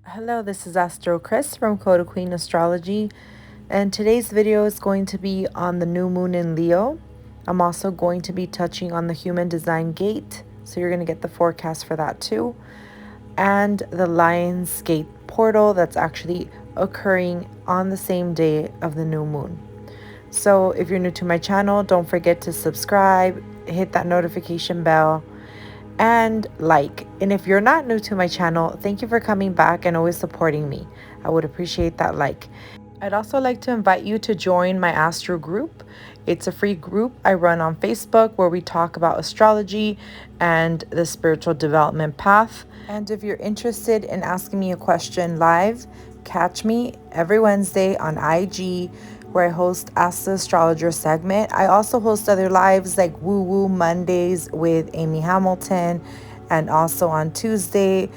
Hello, this is AstroKrys from CodaQueenAstrology, and today's video is going to be on the new moon in Leo. I'm also going to be touching on the human design gate, so you're going to get the forecast for that too, and the Lionsgate portal that's actually occurring on the same day of the new moon. So if you're new to my channel, don't forget to subscribe, hit that notification bell, and like. And if you're not new to my channel, thank you for coming back and always supporting me. I would appreciate that like. I'd also like to invite you to join my Astro group. It's a free group I run on Facebook where we talk about astrology and the spiritual development path. And if you're interested in asking me a question live, catch me every Wednesday on IG where I host Ask the Astrologer segment. I also host other lives like Woo Woo Mondays with Amy Hamilton, and also on Tuesday,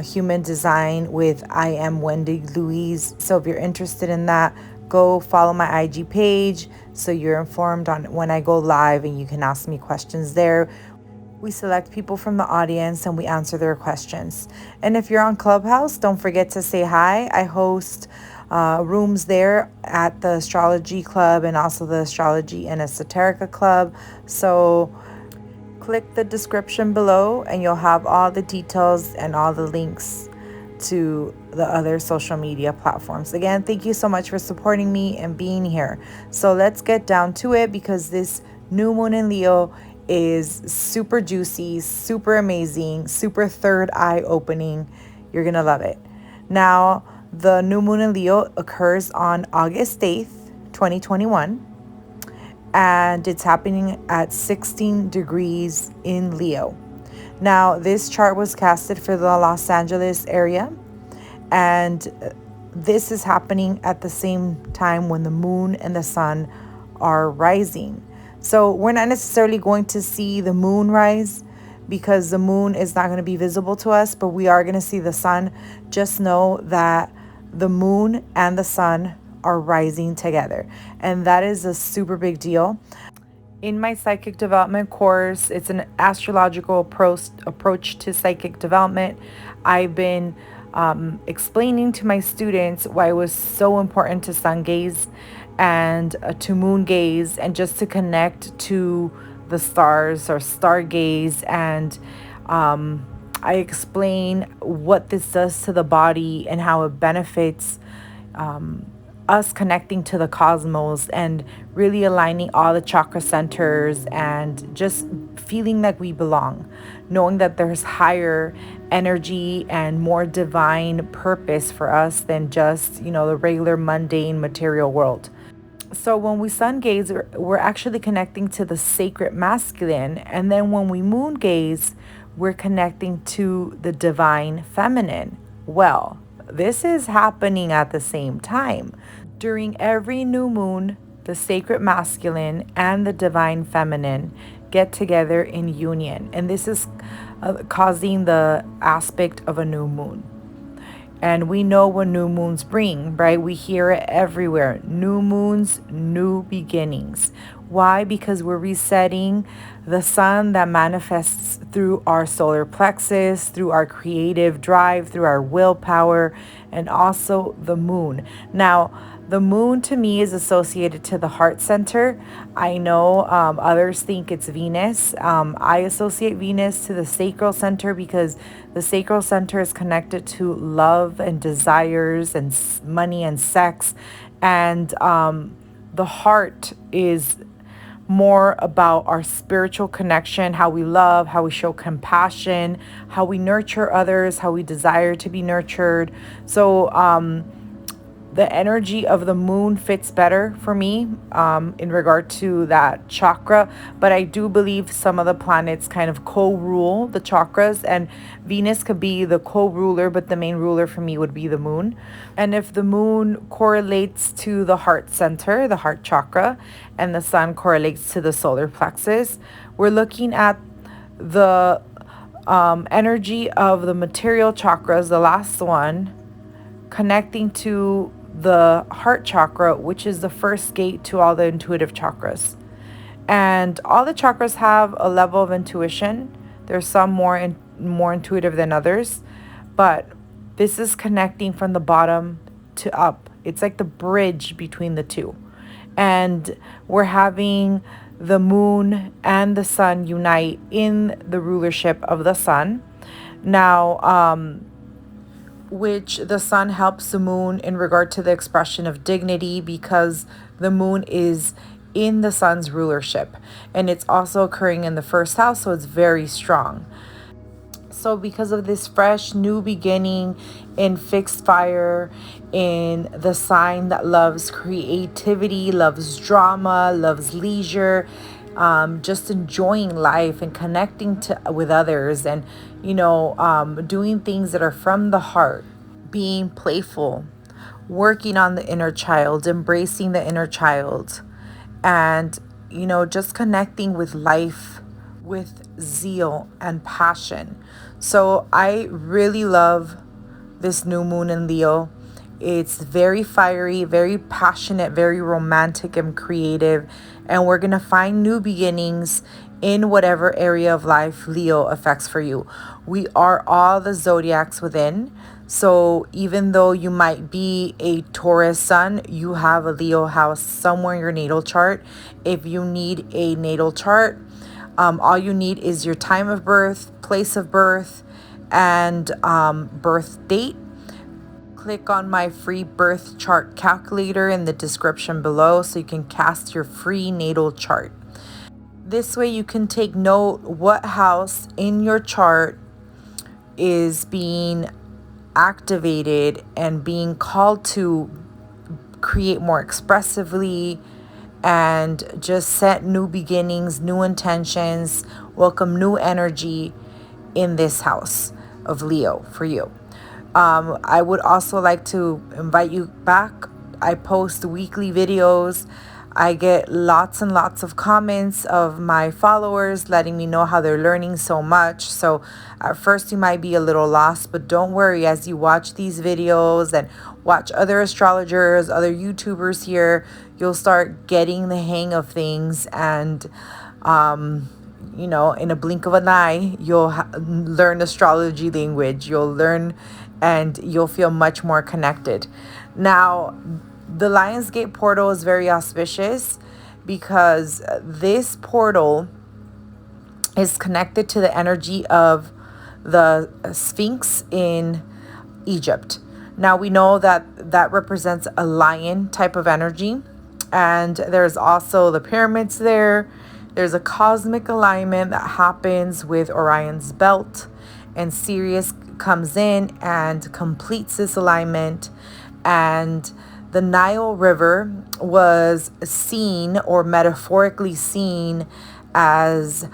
Human Design with I Am Wendy Louise. So if you're interested in that, go follow my IG page so you're informed on when I go live and you can ask me questions there. We select people from the audience and we answer their questions. And if you're on Clubhouse, don't forget to say hi. I host rooms there at the Astrology Club and also the Astrology and Esoterica Club. So click the description below and you'll have all the details and all the links to the other social media platforms. Again, thank you so much for supporting me and being here. So let's get down to it, because this new moon in Leo is super juicy, super amazing, super third eye opening. You're gonna love it. Now, the new moon in Leo occurs on August 8th, 2021, and it's happening at 16 degrees in Leo. Now, this chart was casted for the Los Angeles area, and this is happening at the same time when the moon and the sun are rising. So we're not necessarily going to see the moon rise because the moon is not going to be visible to us, but we are going to see the sun. Just know that the moon and the sun are rising together, and that is a super big deal. In my psychic development course, it's an astrological approach to psychic development. I've been explaining to my students why it was so important to sun gaze and to moon gaze, and just to connect to the stars or stargaze. And I explain what this does to the body and how it benefits us connecting to the cosmos and really aligning all the chakra centers and just feeling like we belong, knowing that there's higher energy and more divine purpose for us than just, the regular mundane material world. So when we sun gaze, we're actually connecting to the sacred masculine. And then when we moon gaze, we're connecting to the divine feminine. Well, this is happening at the same time. During every new moon, the sacred masculine and the divine feminine get together in union. And this is causing the aspect of a new moon. And we know what new moons bring, right? We hear it everywhere. New moons, new beginnings. Why? Because we're resetting the sun that manifests through our solar plexus, through our creative drive, through our willpower, and also the moon. Now, the moon to me is associated to the heart center. I know others think it's Venus. I associate Venus to the sacral center because the sacral center is connected to love and desires and money and sex. And the heart is more about our spiritual connection, how we love, how we show compassion, how we nurture others, how we desire to be nurtured. So the energy of the moon fits better for me in regard to that chakra. But I do believe some of the planets kind of co-rule the chakras, and Venus could be the co-ruler, but the main ruler for me would be the moon. And if the moon correlates to the heart center, the heart chakra, and the sun correlates to the solar plexus, we're looking at the energy of the material chakras, the last one, connecting to the heart chakra, which is the first gate to all the intuitive chakras. And all the chakras have a level of intuition. There's some more intuitive than others, but This is connecting from the bottom to up. It's like the bridge between the two. And we're having the moon and the sun unite in the rulership of the sun. Now, which the sun helps the moon in regard to the expression of dignity, because the moon is in the sun's rulership, and it's also occurring in the first house, so it's very strong. So because of this fresh new beginning in fixed fire, in the sign that loves creativity, loves drama, loves leisure, just enjoying life and connecting with others, and doing things that are from the heart, being playful, working on the inner child, embracing the inner child, and just connecting with life with zeal and passion. So I really love this new moon in Leo. It's very fiery, very passionate, very romantic and creative. And we're going to find new beginnings in whatever area of life Leo affects for you. We are all the zodiacs within. So even though you might be a Taurus sun, you have a Leo house somewhere in your natal chart. If you need a natal chart, all you need is your time of birth, place of birth, and birth date. Click on my free birth chart calculator in the description below so you can cast your free natal chart. This way you can take note what house in your chart is being activated and being called to create more expressively, and just set new beginnings, new intentions, welcome new energy in this house of Leo for you. I would also like to invite you back. I post weekly videos. I get lots and lots of comments of my followers letting me know how they're learning so much. So at first you might be a little lost, but don't worry. As you watch these videos and watch other astrologers, other YouTubers here, you'll start getting the hang of things. And, in a blink of an eye, you'll learn astrology language. You'll learn and you'll feel much more connected. Now, the Lionsgate portal is very auspicious because this portal is connected to the energy of the Sphinx in Egypt. Now, we know that that represents a lion type of energy, and there's also the pyramids there. There's a cosmic alignment that happens with Orion's belt, and Sirius comes in and completes this alignment. And the Nile River was seen, or metaphorically seen, as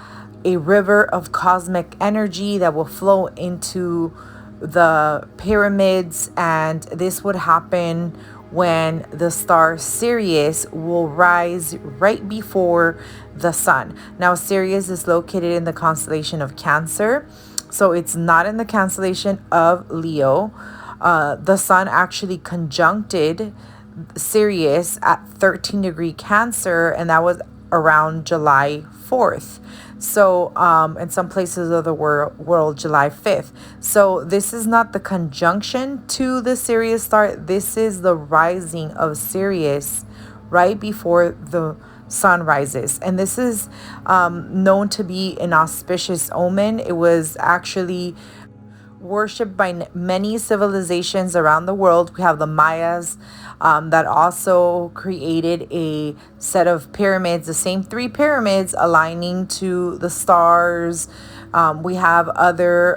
a river of cosmic energy that will flow into the pyramids. And this would happen when the star Sirius will rise right before the sun. Now, Sirius is located in the constellation of Cancer, so it's not in the constellation of Leo. The sun actually conjuncted Sirius at 13-degree Cancer, and that was around July 4th. So, in some places of the world, July 5th. So this is not the conjunction to the Sirius star. This is the rising of Sirius right before the sun rises. And this is known to be an auspicious omen. It was actually worshipped by many civilizations around the world. We have the Mayas that also created a set of pyramids, the same 3 pyramids aligning to the stars. We have other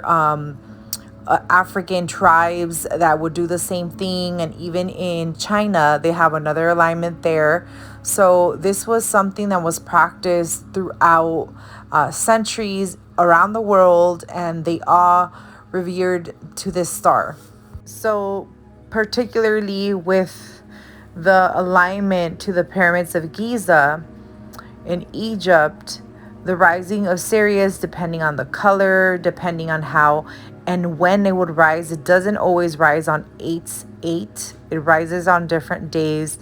African tribes that would do the same thing, and even in China they have another alignment there. So this was something that was practiced throughout centuries around the world, and they all revered to this star. So particularly with the alignment to the pyramids of Giza in Egypt, the rising of Sirius, depending on the color, depending on how and when it would rise, it doesn't always rise on 8/8. It rises on different days,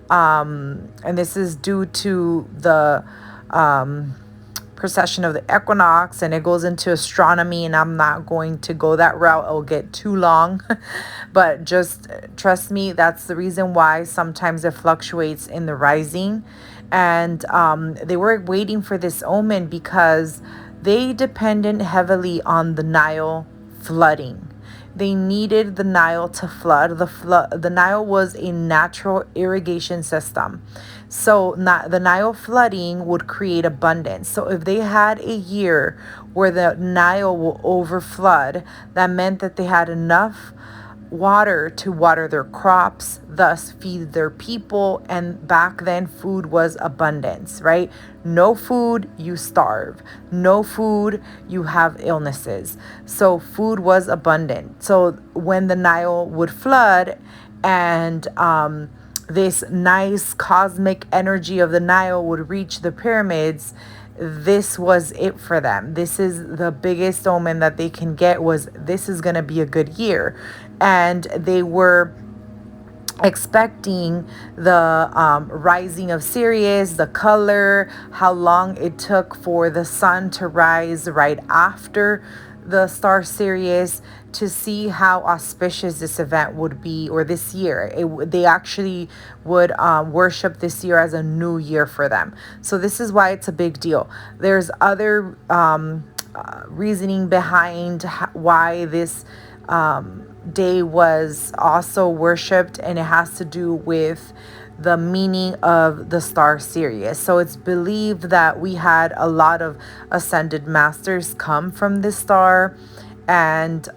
and this is due to the precession of the equinox, and it goes into astronomy, and I'm not going to go that route. It'll get too long. But just trust me, that's the reason why sometimes it fluctuates in the rising. And they were waiting for this omen because they depended heavily on the Nile flooding. They needed the Nile to flood. The Nile was a natural irrigation system. So the Nile flooding would create abundance. So if they had a year where the Nile will overflood, that meant that they had enough water to water their crops, thus feed their people. And back then, food was abundance, right? No food, you starve. No food, you have illnesses. So food was abundant. So when the Nile would flood and this nice cosmic energy of the Nile would reach the pyramids, this was it for them. This is the biggest omen that they can get, was this is going to be a good year. And they were expecting the rising of Sirius, the color, how long it took for the sun to rise right after the star Sirius, to see how auspicious this event would be, or this year. They actually would worship this year as a new year for them. So this is why it's a big deal. There's other reasoning behind why this day was also worshipped, and it has to do with the meaning of the star Sirius. So it's believed that we had a lot of ascended masters come from this star, and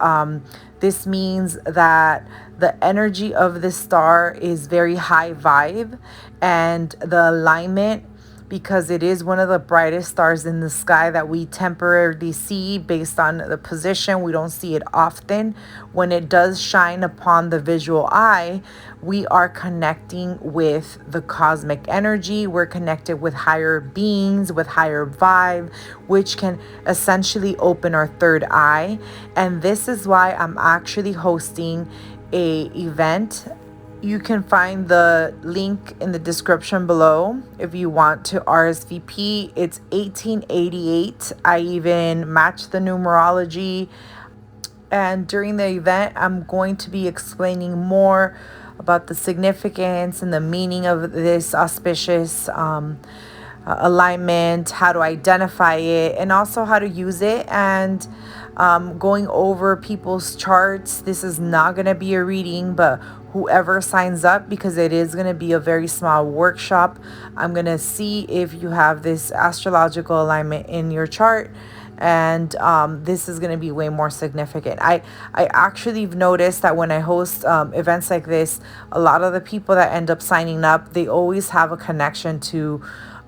this means that the energy of this star is very high vibe, and the alignment, because it is one of the brightest stars in the sky that we temporarily see based on the position. We don't see it often. When it does shine upon the visual eye, we are connecting with the cosmic energy. We're connected with higher beings, with higher vibe, which can essentially open our third eye. And this is why I'm actually hosting a event. You can find the link in the description below if you want to RSVP. It's 1888. I even matched the numerology. And during the event, I'm going to be explaining more about the significance and the meaning of this auspicious alignment, how to identify it, and also how to use it, and going over people's charts. This is not going to be a reading, but whoever signs up, because it is going to be a very small workshop, I'm going to see if you have this astrological alignment in your chart. And this is going to be way more significant. I actually have noticed that when I host events like this, a lot of the people that end up signing up, they always have a connection to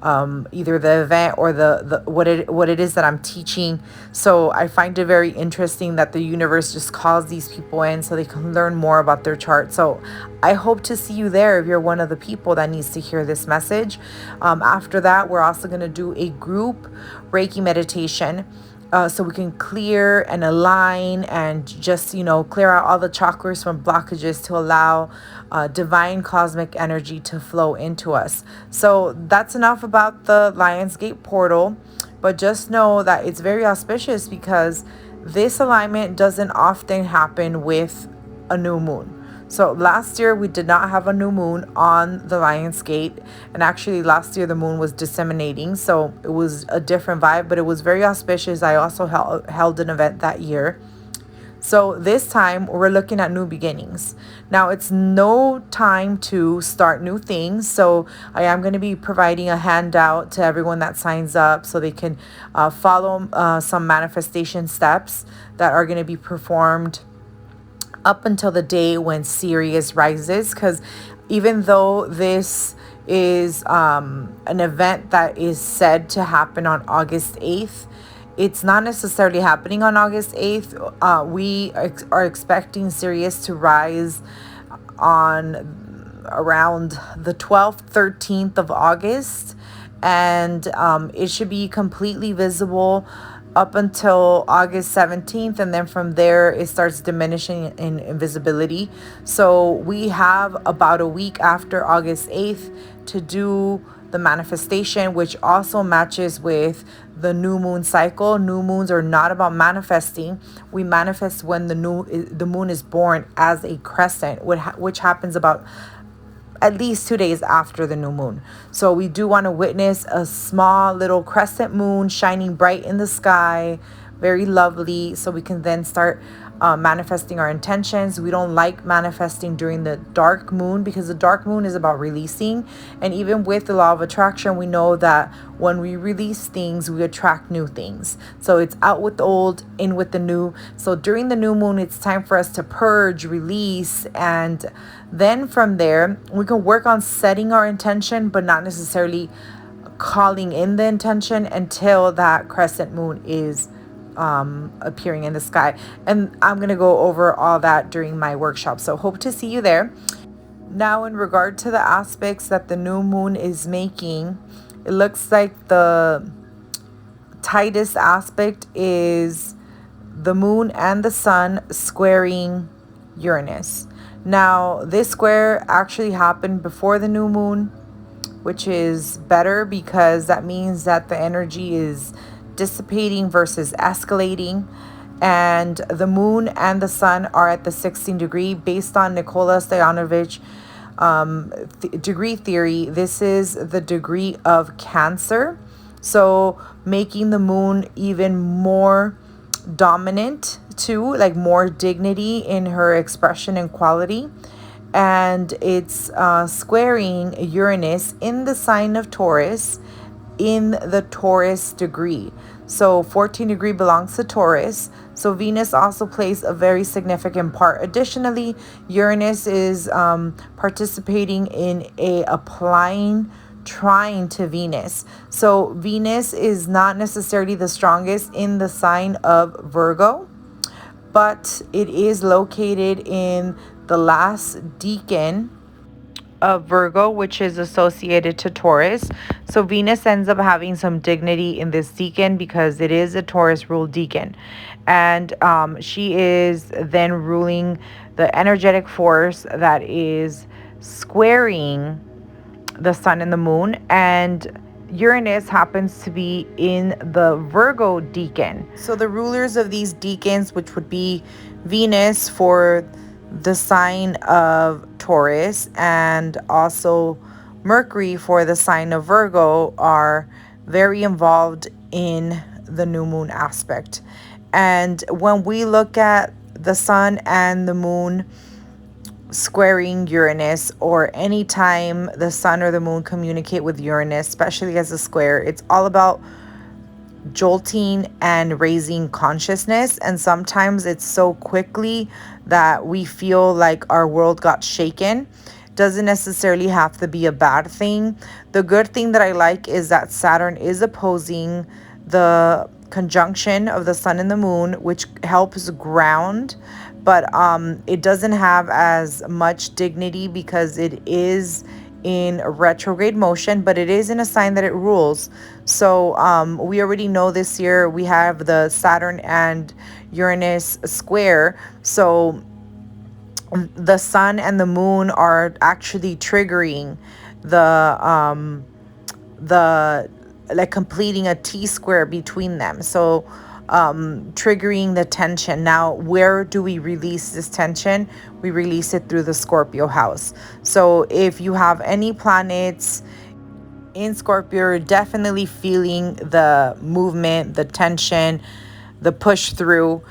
either the event or the what it is that I'm teaching. So I find it very interesting that the universe just calls these people in so they can learn more about their chart. So I hope to see you there if you're one of the people that needs to hear this message. After that, we're also going to do a group Reiki meditation. So we can clear and align and just, clear out all the chakras from blockages to allow divine cosmic energy to flow into us. So that's enough about the Lionsgate portal. But just know that it's very auspicious because this alignment doesn't often happen with a new moon. So last year we did not have a new moon on the Lionsgate, and actually last year the moon was disseminating, so it was a different vibe, but it was very auspicious. I also held an event that year. So this time we're looking at new beginnings. Now it's no time to start new things, so I am going to be providing a handout to everyone that signs up so they can follow some manifestation steps that are going to be performed up until the day when Sirius rises, because even though this is an event that is said to happen on August 8th, it's not necessarily happening on August 8th. We are expecting Sirius to rise on around the 12th, 13th of August, and it should be completely visible up until August 17th, and then from there it starts diminishing in invisibility. So we have about a week after August 8th to do the manifestation, which also matches with the new moon cycle. New moons are not about manifesting. We manifest when the moon is born as a crescent, which happens about at least 2 days after the new moon. So we do want to witness a small little crescent moon shining bright in the sky, very lovely, so we can then start manifesting our intentions. We don't like manifesting during the dark moon because the dark moon is about releasing. And even with the law of attraction, we know that when we release things, we attract new things. So it's out with the old, in with the new. So during the new moon, it's time for us to purge, release, and then from there, we can work on setting our intention, but not necessarily calling in the intention until that crescent moon is appearing in the sky. And I'm going to go over all that during my workshop. So hope to see you there. Now, in regard to the aspects that the new moon is making, it looks like the tightest aspect is the moon and the sun squaring Uranus. Now, this square actually happened before the new moon, which is better because that means that the energy is dissipating versus escalating. And the moon and the sun are at the 16th degree. Based on Nikola Stoyanovich degree theory, this is the degree of Cancer. So making the moon even more dominant too, like more dignity in her expression and quality. And it's squaring Uranus in the sign of Taurus, in the Taurus degree. So 14 degree belongs to Taurus. So Venus also plays a very significant part. Additionally, Uranus is participating in a applying trine to Venus. So Venus is not necessarily the strongest in the sign of Virgo, but it is located in the last decan of Virgo, which is associated to Taurus. So Venus ends up having some dignity in this decan because it is a Taurus ruled decan. And she is then ruling the energetic force that is squaring the sun and the moon. And Uranus happens to be in the Virgo decan. So the rulers of these decans, which would be Venus for the sign of Taurus and also Mercury for the sign of Virgo, are very involved in the new moon aspect. And when we look at the sun and the moon squaring Uranus, or anytime the sun or the moon communicate with Uranus, especially as a square, it's all about jolting and raising consciousness. And sometimes it's so quickly that we feel like our world got shaken. Doesn't necessarily have to be a bad thing. The good thing that I like is that Saturn is opposing the conjunction of the sun and the moon, which helps ground, but it doesn't have as much dignity because it is in retrograde motion, but it is in a sign that it rules. So we already know this year we have the Saturn and Uranus square. So the sun and the moon are actually triggering the like completing a T-square between them. So triggering the tension. Now, where do we release this tension? We release it through the Scorpio house. So if you have any planets in Scorpio, you're definitely feeling the movement, the tension, the push through.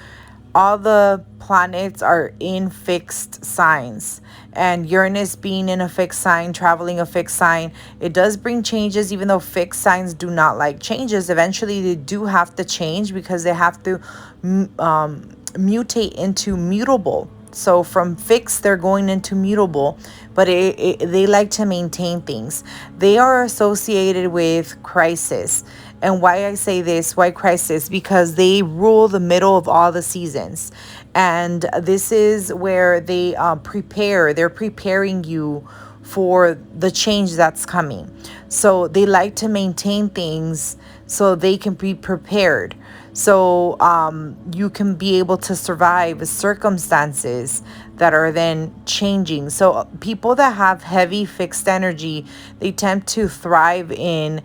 All the planets are in fixed signs, and Uranus being in a fixed sign, traveling a fixed sign, it does bring changes. Even though fixed signs do not like changes, eventually they do have to change because they have to mutate into mutable. So from fixed, they're going into mutable, but they like to maintain things. They are associated with crisis. And why I say this, why crisis? Because they rule the middle of all the seasons. And this is where they prepare. They're preparing you for the change that's coming. So they like to maintain things so they can be prepared. So you can be able to survive circumstances that are then changing. So people that have heavy fixed energy, they tend to thrive in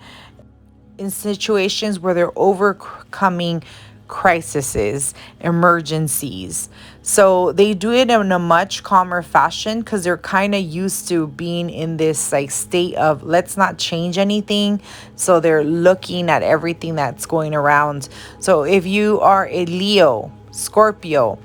situations where they're overcoming crises, emergencies. So they do it in a much calmer fashion because they're kind of used to being in this like state of let's not change anything. So they're looking at everything that's going around. So if you are a Leo, Scorpio,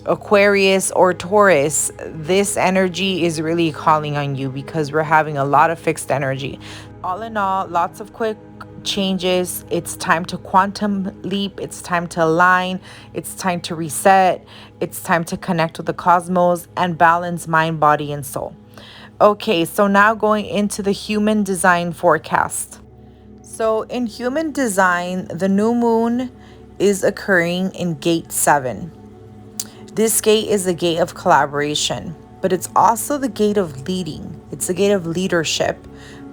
Aquarius, or Taurus, this energy is really calling on you because we're having a lot of fixed energy. All in all, lots of quick changes. It's time to quantum leap. It's time to align. It's time to reset. It's time to connect with the cosmos and balance mind, body, and soul. Okay, so now going into the human design forecast. So in human design, the new moon is occurring in gate 7. This gate is the gate of collaboration, but it's also the gate of leading. It's the gate of leadership,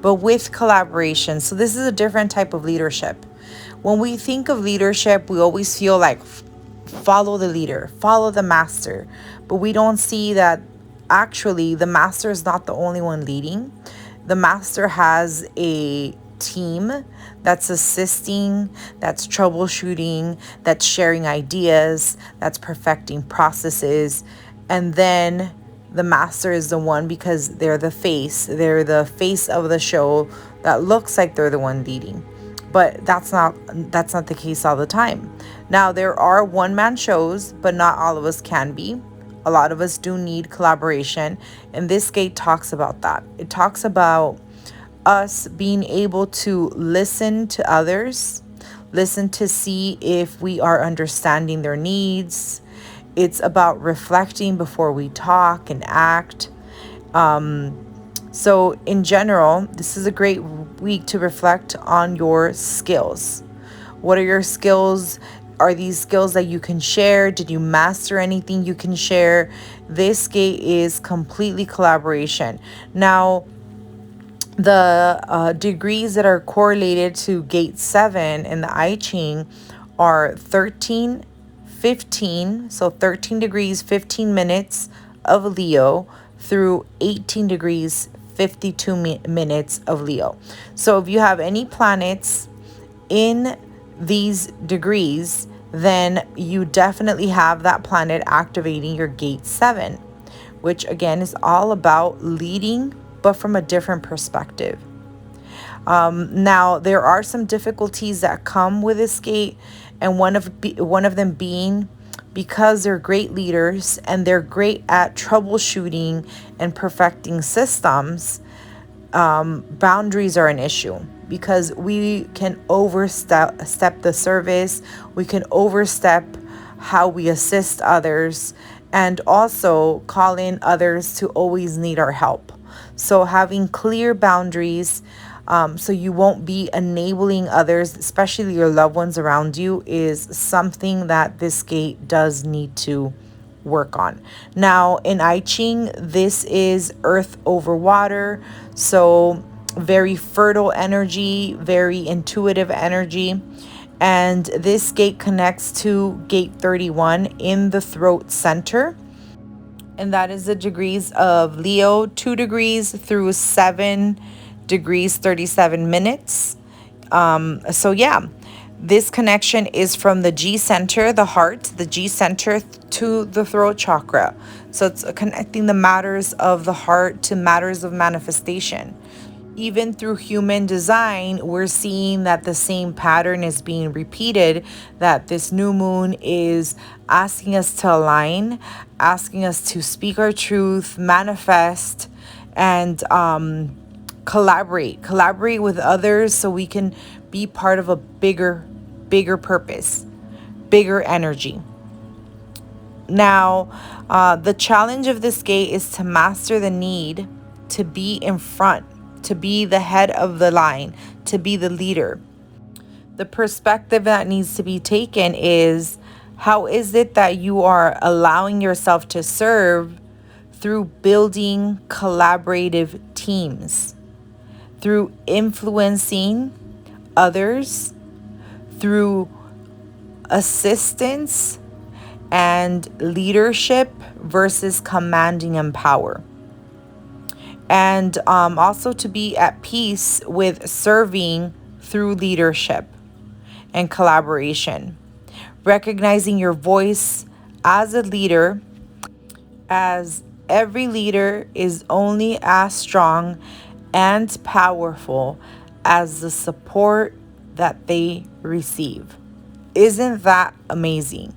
but with collaboration. So this is a different type of leadership. When we think of leadership, we always feel like follow the leader, follow the master, but we don't see that actually the master is not the only one leading. The master has a team that's assisting, that's troubleshooting, that's sharing ideas, that's perfecting processes. And then the master is the one, because they're the face of the show that looks like they're the one leading. But that's not the case all the time. Now there are one-man shows, but not all of us can be. A lot of us do need collaboration, and this gate talks about that. It talks about us being able to listen to others, listen to see if we are understanding their needs. It's about reflecting before we talk and act. So in general, this is a great week to reflect on your skills. What are your skills? Are these skills that you can share? Did you master anything you can share? This gate is completely collaboration. Now, the degrees that are correlated to gate 7 in the I Ching are 13, 15, so 13 degrees, 15 minutes of Leo through 18 degrees, 52 minutes of Leo. So if you have any planets in these degrees, then you definitely have that planet activating your gate 7, which again is all about leading, but from a different perspective. Now there are some difficulties that come with this gate, and one of them being, because they're great leaders and they're great at troubleshooting and perfecting systems, boundaries are an issue, because we can overstep the service, we can overstep how we assist others, and also call in others to always need our help. So having clear boundaries, so you won't be enabling others, especially your loved ones around you, is something that this gate does need to work on. Now in I Ching, this is earth over water, so very fertile energy, very intuitive energy. And this gate connects to gate 31 in the throat center, and that is the degrees of Leo, 2 degrees through 7 degrees 37 minutes. So yeah, this connection is from the G center, the heart, the G center to the throat chakra. So it's connecting the matters of the heart to matters of manifestation. Even through human design, we're seeing that the same pattern is being repeated, that this new moon is asking us to align, asking us to speak our truth, manifest, and collaborate with others so we can be part of a bigger purpose, bigger energy. Now, the challenge of this gate is to master the need to be in front, to be the head of the line, to be the leader. The perspective that needs to be taken is, how is it that you are allowing yourself to serve through building collaborative teams, through influencing others, through assistance, and leadership versus commanding and power. And also to be at peace with serving through leadership and collaboration. Recognizing your voice as a leader, as every leader is only as strong and powerful as the support that they receive. Isn't that amazing?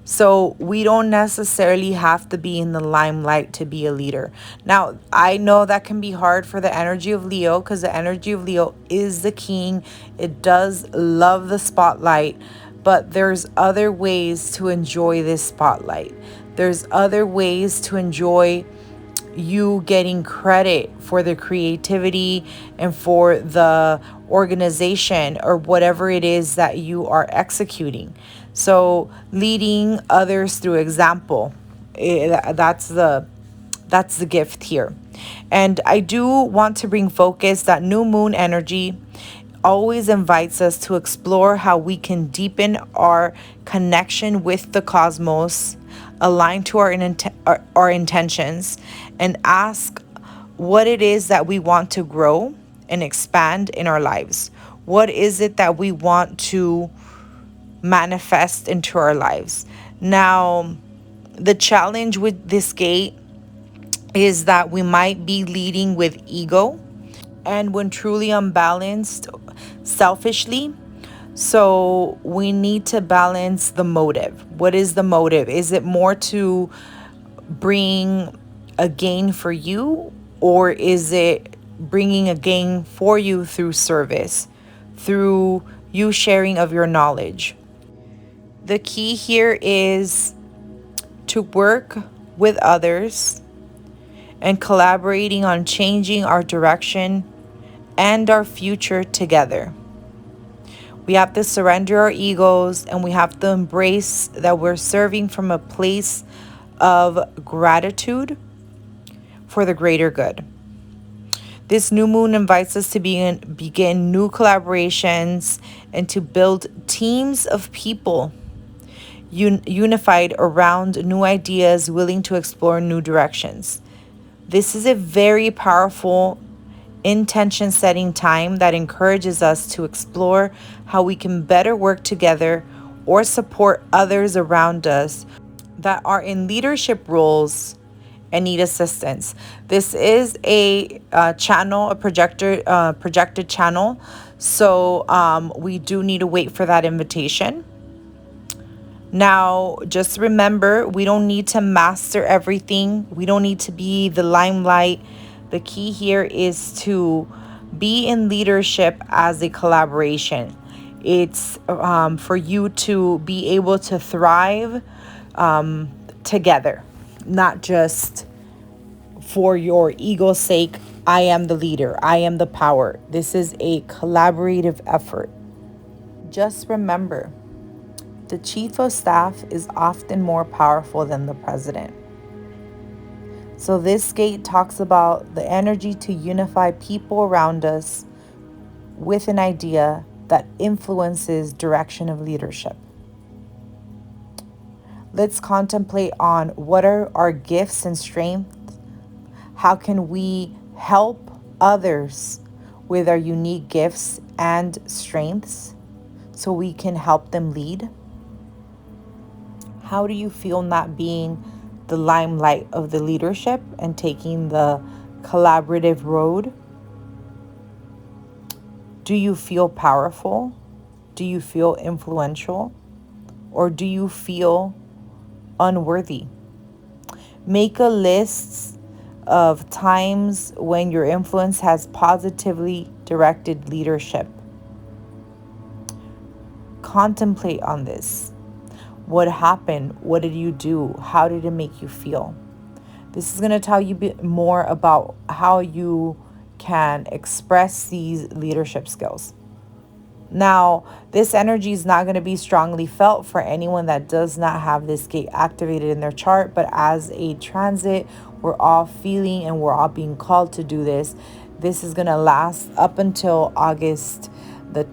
So we don't necessarily have to be in the limelight to be a leader. Now, I know that can be hard for the energy of Leo, because the energy of Leo is the king. It does love the spotlight, but there's other ways to enjoy this spotlight. There's other ways to enjoy you getting credit for the creativity and for the organization or whatever it is that you are executing. So leading others through example, that's the gift here. And I do want to bring focus that new moon energy always invites us to explore how we can deepen our connection with the cosmos, align to our intentions, and ask what it is that we want to grow and expand in our lives. What is it that we want to manifest into our lives? Now, the challenge with this gate is that we might be leading with ego, and when truly unbalanced, selfishly. So we need to balance the motive. What is the motive? Is it more to bring a gain for you, or is it bringing a gain for you through service, through you sharing of your knowledge? The key here is to work with others and collaborating on changing our direction and our future together. We have to surrender our egos, and we have to embrace that we're serving from a place of gratitude for the greater good. This new moon invites us to begin new collaborations and to build teams of people unified around new ideas, willing to explore new directions. This is a very powerful intention setting time that encourages us to explore how we can better work together or support others around us that are in leadership roles and need assistance. This is a channel, a projected channel. So we do need to wait for that invitation. Now, just remember, we don't need to master everything. We don't need to be the limelight. The key here is to be in leadership as a collaboration. It's for you to be able to thrive together, not just for your ego's sake. I am the leader. I am the power. This is a collaborative effort. Just remember, the chief of staff is often more powerful than the president. So this gate talks about the energy to unify people around us with an idea that influences direction of leadership. Let's contemplate on what are our gifts and strengths. How can we help others with our unique gifts and strengths so we can help them lead? How do you feel not being the limelight of the leadership and taking the collaborative road? Do you feel powerful? Do you feel influential? Or do you feel unworthy? Make a list of times when your influence has positively directed leadership. Contemplate on this. What happened? What did you do? How did it make you feel? This is going to tell you a bit more about how you can express these leadership skills. Now, this energy is not going to be strongly felt for anyone that does not have this gate activated in their chart, but as a transit, we're all feeling and we're all being called to do this. This is going to last up until August the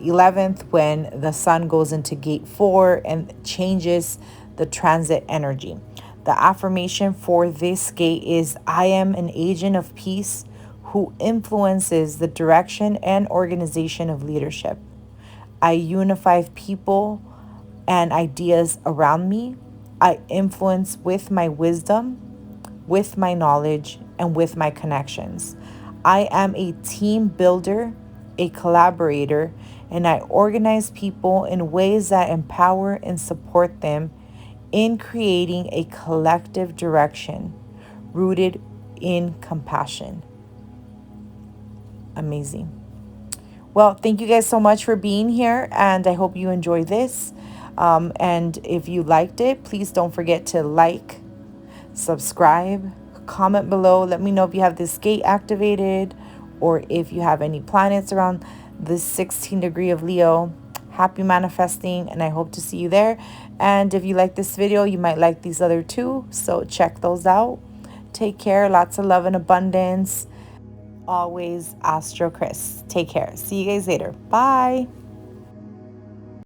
11th, when the sun goes into gate 4 and changes the transit energy. The affirmation for this gate is, I am an agent of peace who influences the direction and organization of leadership. I unify people and ideas around me. I influence with my wisdom, with my knowledge, and with my connections. I am a team builder, a collaborator, and I organize people in ways that empower and support them in creating a collective direction rooted in compassion. Amazing. Well, thank you guys so much for being here, and I hope you enjoy this. And if you liked it, please don't forget to like, subscribe, comment below. Let me know if you have this gate activated or if you have any planets around this 16 degree of Leo. Happy manifesting, and I hope to see you there. And if you like this video, you might like these other two, so check those out. Take care. Lots of love and abundance. Always AstroKrys. Take care. See you guys later. Bye.